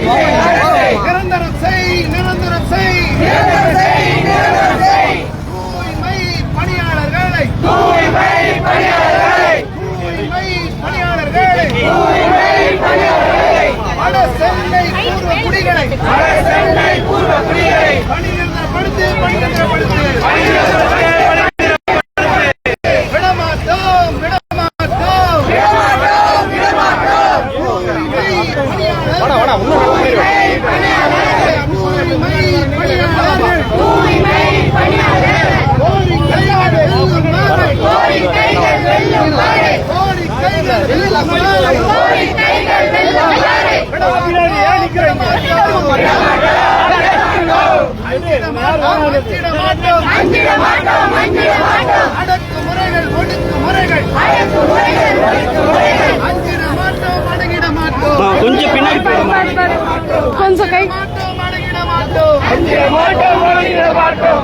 நிரந்தரம் செய், நிரந்தரம் செய். தூய்மை பணியாளர்களை, தூய்மை பணியாளர்களை, வட சென்னை பூர்வ குடிகளை பணிநிறுத்தப்படுத்து, பணிநிறுத்தப்படுத்து. விடமாட்டோம், விடமாட்டோம். அடக்குமுறைகள், ஒடுக்குமுறைகள், அஞ்சிட மாட்டோம், அடங்கிட மாட்டோம். கொஞ்சம் பின்னாடி கொஞ்சம் கை மாட்டோம், அடங்கிட மாட்டோம், அஞ்சிட மாட்டோம், அடங்கிட மாட்டோம்.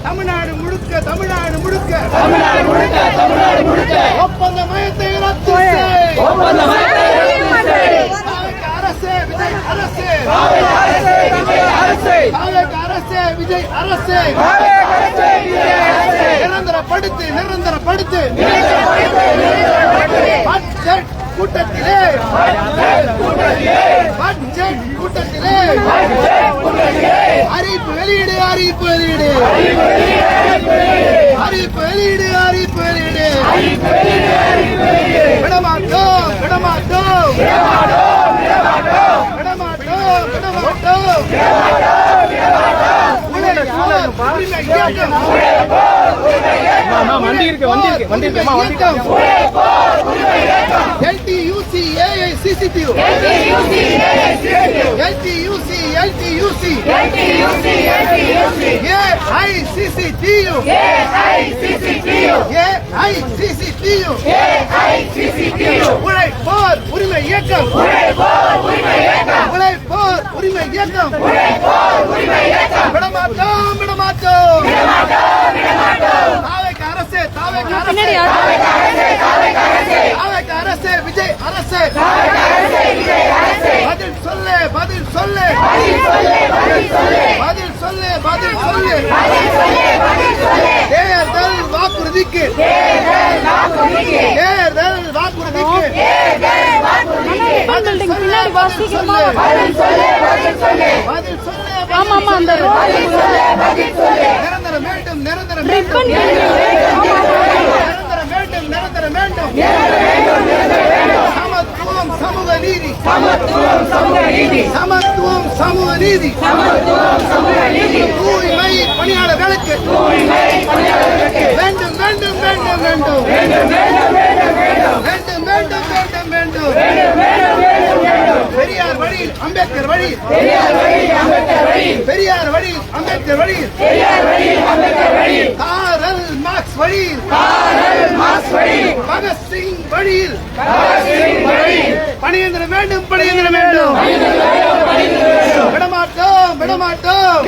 தமிழ்நாடு முழுக்க, தமிழ்நாடு முழுக்க, தமிழ்நாடு முழுக்க, தமிழ்நாடு முழுக்க ஒப்பந்த மையத்தை ரத்து செய். அரசு, விஜய் அரசு, விஜய் அரசு நிரந்தரப்படுத்து, நிரந்தரப்படுத்து. பட்ஜெட் கூட்டத்திலே, பட்ஜெட் கூட்டத்திலே அறிவிப்பு வெளியீடு, அறிவிப்பு வெளியீடு, அறிவிப்பு வெளியீடு, அறிவிப்பு வெளியீடு. விடமாட்டோம், விடமாட்டோம், விடமாட்டோம், விடமாட்டோம். உரிமை இயக்கம், LTUC, AICCTU, LTUC, AICCTU, உழைப்போர் உரிமை இயக்கம், உழைப்போர் உரிமை இயக்கம். விடமாட்டோம், விடமாட்டோம். தாவேக்கு அரசு, தாவேக்கு அரசு, விஜய் அரசு பதில் சொல்லு, பதில் சொல்லு, பதில் சொல்லு, பதில் சொல்லு. தேர்தல் வாக்குறுதிக்கு, தேர்தல் வாக்குறுதிக்கு பதில் சொல்லு, பதில் சொல்லு, பதில் சொல்லு. நிரந்தரம் வேண்டும், நிரந்தரம் வேண்டும், நிரந்தரம் வேண்டும், நிரந்தரம் வேண்டும். சமத்துவம், சமூக நீதி, சமத்துவம், சமூக நீதி. தூய்மை பணியாளர்களுக்கு வேண்டும், வேண்டும், வேண்டும், வேண்டும், வேண்டும், வேண்டும், வேண்டும், வேண்டும். பெரியார் வழியில், அம்பேத்கர் வழியில், பெரியார் வழியில், அம்பேத்கர் வழியில், காரல் மார்க்ஸ் வழியில், பகத்சிங் வழியில் பணியந்திரம் வேண்டும், பணியந்திரம் வேண்டும். விடமாட்டோம், விடமாட்டோம்.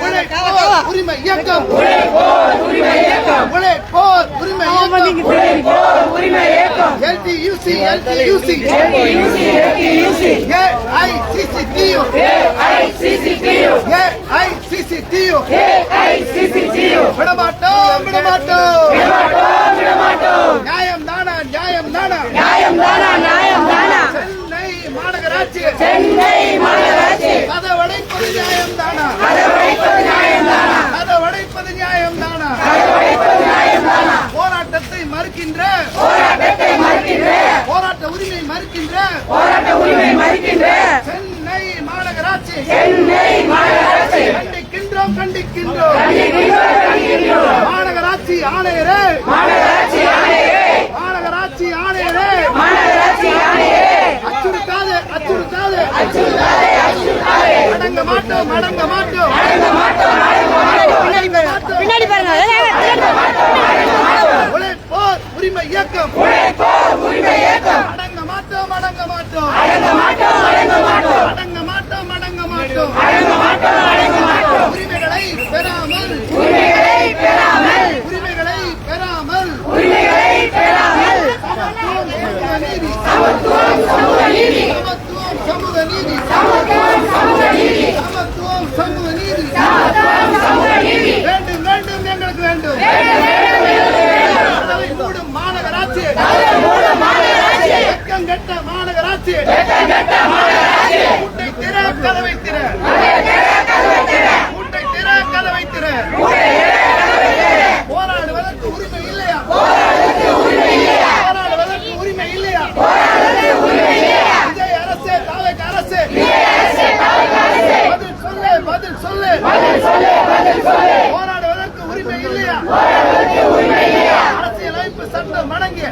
உழைப்போர் உரிமை இயக்கம், உழைப்போர் உரிமை இயக்கம், LTUC, LTUC, AICCTU, விடமாட்டோம், விடமாட்டோம். நியாயம் தானா, நியாயம் தானா, நியாயம் தானா, நியாயம் தானா. சென்னை மாநகராட்சி கதவடைப்பது நியாயம் தானா, கதவடைப்பது நியாயம் தானா, கதவடைப்பது நியாயம் தானா. போராட்டத்தை மறுக்கின்ற, போராட்ட உரிமை மறுக்கின்ற சென்னை மாநகராட்சி, கண்டிக்கின்றோம், கண்டிக்கின்றோம். மாநகராட்சி ஆணையரே மாநகராட்சி ஆணையரே அச்சுறுத்தாதே அடங்க மாட்டோம் பின்னாடி பாருங்க. உழைப்போர் உரிமை இயக்கம் அடங்க மாட்டோம் உரிமைகளை பெறாமல் சமத்துவம் சமூக நீதி வேண்டும் எங்களுக்கு வேண்டும். கதவை மூடும் மாநகராட்சி வெக்கம் கெட்ட மாநகராட்சி மூட்டை திற கதவை திற போராடுவதற்கு உரிமை இல்லையா? விஜய் அரசே, தாவேக அரசே, பதில் சொல்லு. போராடுவதற்கு உரிமை இல்லையா? அரசியலமைப்பு சட்டம் வழங்கிய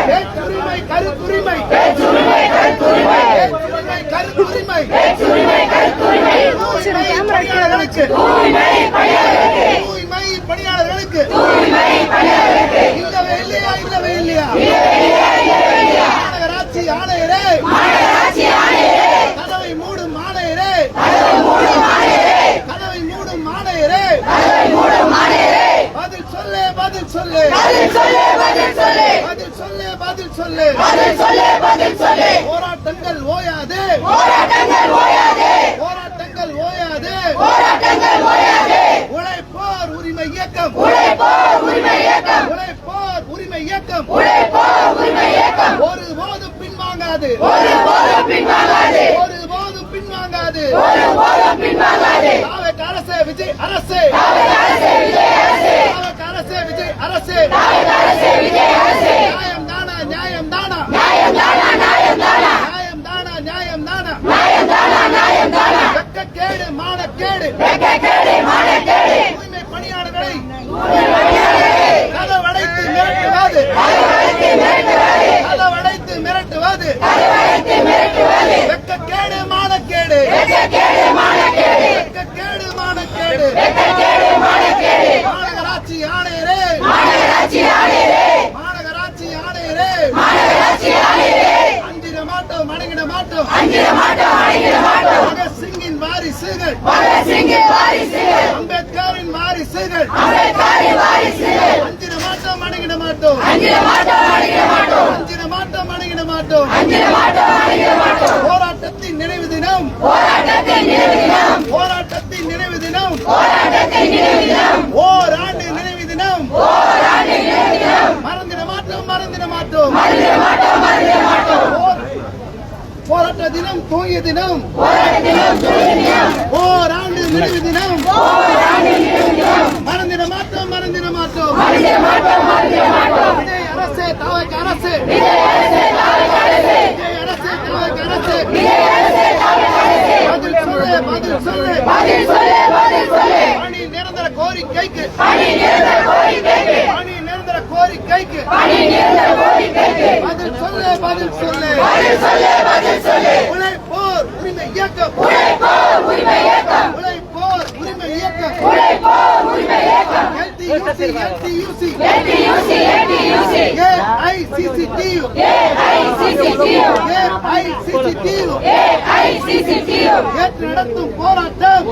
பேச்சுரிமை கருத்துரிமை தூய்மை பணியாளர்களுக்கு இல்லவே இல்லையா? மாநகராட்சி ஆணையரே கதவை மூடும் ஆணையரே பதில் சொல்லு. போராட்டங்கள் ஓயாதே. உழைப்போர் உரிமை இயக்கம் ஒருபோதும் பின்வாங்காது. தாவேக அரசே, விஜய் அரசே, நியாயம் தானா? வெட்கக்கேடு, மானக்கேடு. தூய்மை பணியாளர்களை கதவடைத்து மிரட்டுவது வெட்கக்கேடு, மானக்கேடு. மாநகராட்சி ஆணையரே அஞ்சிட மாட்டோம், அடங்கிட மாட்டோம். பகத்சிங்கின் வாரிசுகள், அம்பேத்கரின் வாரிசுகள். அஞ்சிட மாட்டோம், அடங்கிட மாட்டோம். போராட்டத்தின் நினைவு தினம் ஓராண்டு நினைவு தினம் மறந்திட மாட்டோம். போராட்ட தினம், தூங்கிய தினம், ஓராண்டு நினைவு தினம் மறந்திட மாட்டோம். விஜய் அரசே, தாவேக அரசே, பதில் சொல்லு. பணி நிரந்தர கோரிக்கைக்கு பதில் சொல்லு. உழைப்போர் உரிமை இயக்கம் LTUC AICCTU ஏற்று நடத்தும் போராட்டம்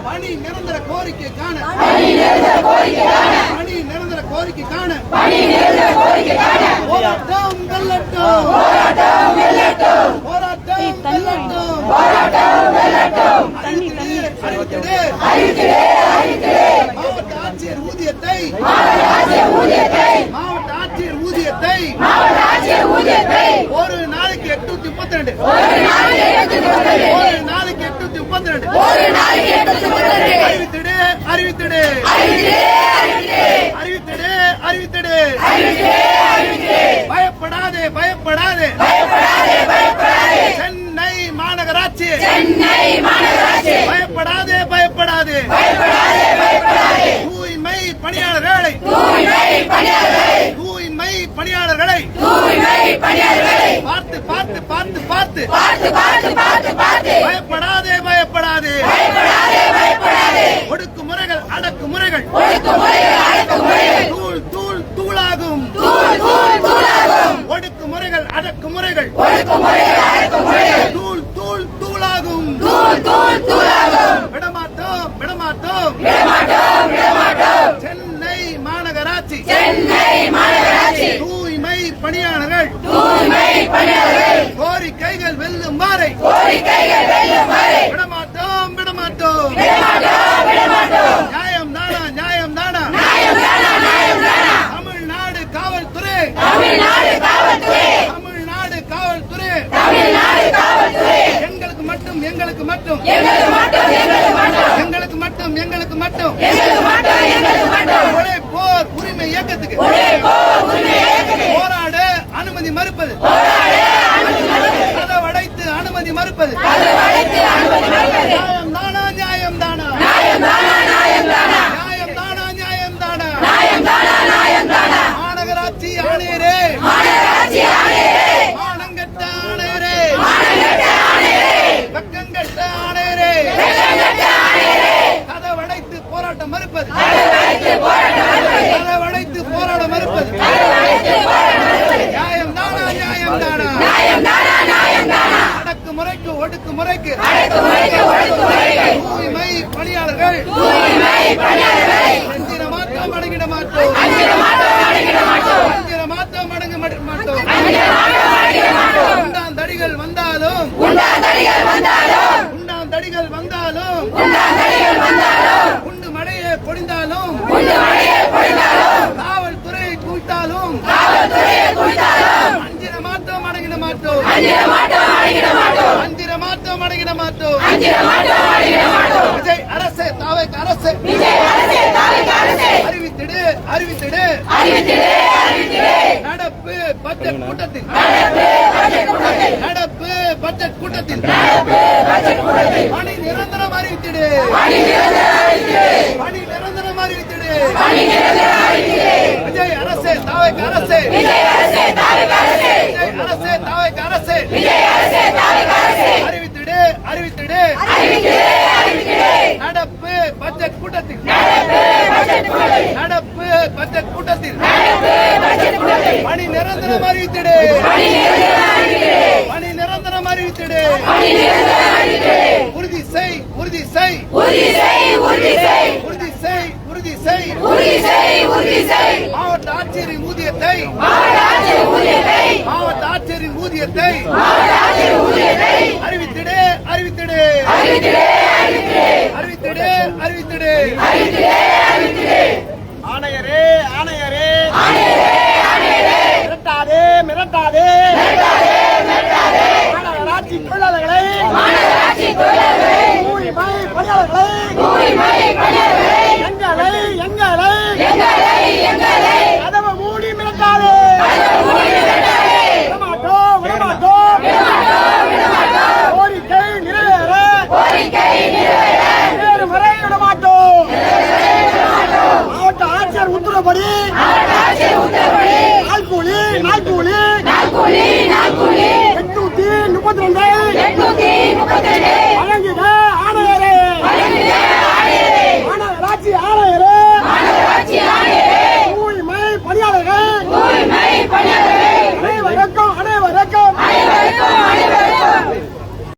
பணி நிரந்தர கோரிக்கைக்கான போராட்டம் வெல்லட்டும். மாவட்ட ஆட்சியர் ஊதியத்தை ஒரு நாளைக்கு 832 அறிவித்திடு. பயப்படாதே. பயப்படாதே பயப்படாதே தூய்மை பணியாளர்களை தூய்மை பணியாளர்களை பார்த்து பார்த்து பார்த்து பார்த்து பயப்படாதே பயப்படாதே ஒடுக்குமுறைகள் அடக்குமுறைகள் தூள் தூள் தூளாகும் ஒடுக்குமுறைகள் அடக்குமுறைகள் தூள் தூள் தூளாகும் விடமாட்டோம் விடமாட்டோம் சென்னை மாநகராட்சி தூய்மை பணியாளர்கள் கோரிக்கைகள் வெல்லும் வரை விடமாட்டோம் விடமாட்டோம் நியாயம் தானா நியாயம் தானா தமிழ்நாடு காவல்துறை தமிழ்நாடு காவல்துறை எங்களுக்கு மட்டும் எங்களுக்கு மட்டும் எங்களுக்கு மட்டும் எங்களுக்கு மட்டும் போர் உரிமை இயக்கத்துக்கு போராட அனுமதி மறுப்பது கதவடைத்து அனுமதி மறுப்பது நியாயம் தானா நியாயம் தானா நியாயம் தானா நியாயம் தானா மாநகராட்சி ஆணையரே மானங்கெட்ட ஆணையரே வெக்கங்கெட்ட ஆணையரே கதவடைத்து போராட்டம் மறுப்பது கதவடைத்து போராட மறுப்பது நியாயம் தானா நியாயம் தானா அடக்குமுறைக்கு ஒடுக்குமுறைக்கு தூய்மை பணியாளர்கள் அஞ்சிர மாற்றம் அடங்கிட மாட்டோம் அஞ்சிர மாற்றம் அடங்க மாட்டோம் உண்டாந்தடிகள் வந்தாலும் உண்டாந்தடிகள் வந்தாலும் குண்டு மழையை பொழிந்தாலும் காவல்துறையை குவித்தாலும் அஞ்சிர மாற்றம் அடங்கிட மாட்டோம் அஞ்சிர மாற்றம் அடங்கிட மாட்டோம் விஜய் அரசு தாவைக்கு அரசு அறிவித்திடு அறிவித்திடு நடப்பு பட்ஜெட் கூட்டத்தில் நடப்பு பட்ஜெட் கூட்டத்தில் பணி நிரந்தரம் அறிவித்திடு பணி நிரந்தரம் அறிவித்திடு விஜய் அரசு தாவைக்கு அரசு விஜய் அரசு தாவைக்கு அரசு அறிவித்திடு அறிவித்திடு நடப்பு பட்ஜெட் கூட்டத்தில் நடப்பு பட்ஜெட் கூட்டத்தில் பணி நிரந்தரம் அறிவித்திடு பணி நிரந்தரம் அறிவித்திடு உறுதி செய் உறுதி செய் உறுதி செய் மாவட்ட ஆட்சியரின் ஊதியத்தை மாவட்ட ஆட்சியரின் ஊதியத்தை அறிவித்திடு அறிவித்திடு அறிவித்திடு அறிவித்திடு ஆணையரே ஆணையரே மிரட்டாதே மிரட்டாதே மாநகராட்சி தொழிலாளர்களை தூய்மை பணியாளர்களை எங்களை கதவை மூடி மிரட்டாதே விடமாட்டோம் விடமாட்டோம் கோரிக்கை நிறைவேற வரை விடமாட்டோம் மாவட்ட ஆட்சியர் உத்தரவுப்படி நாள் கூலி 832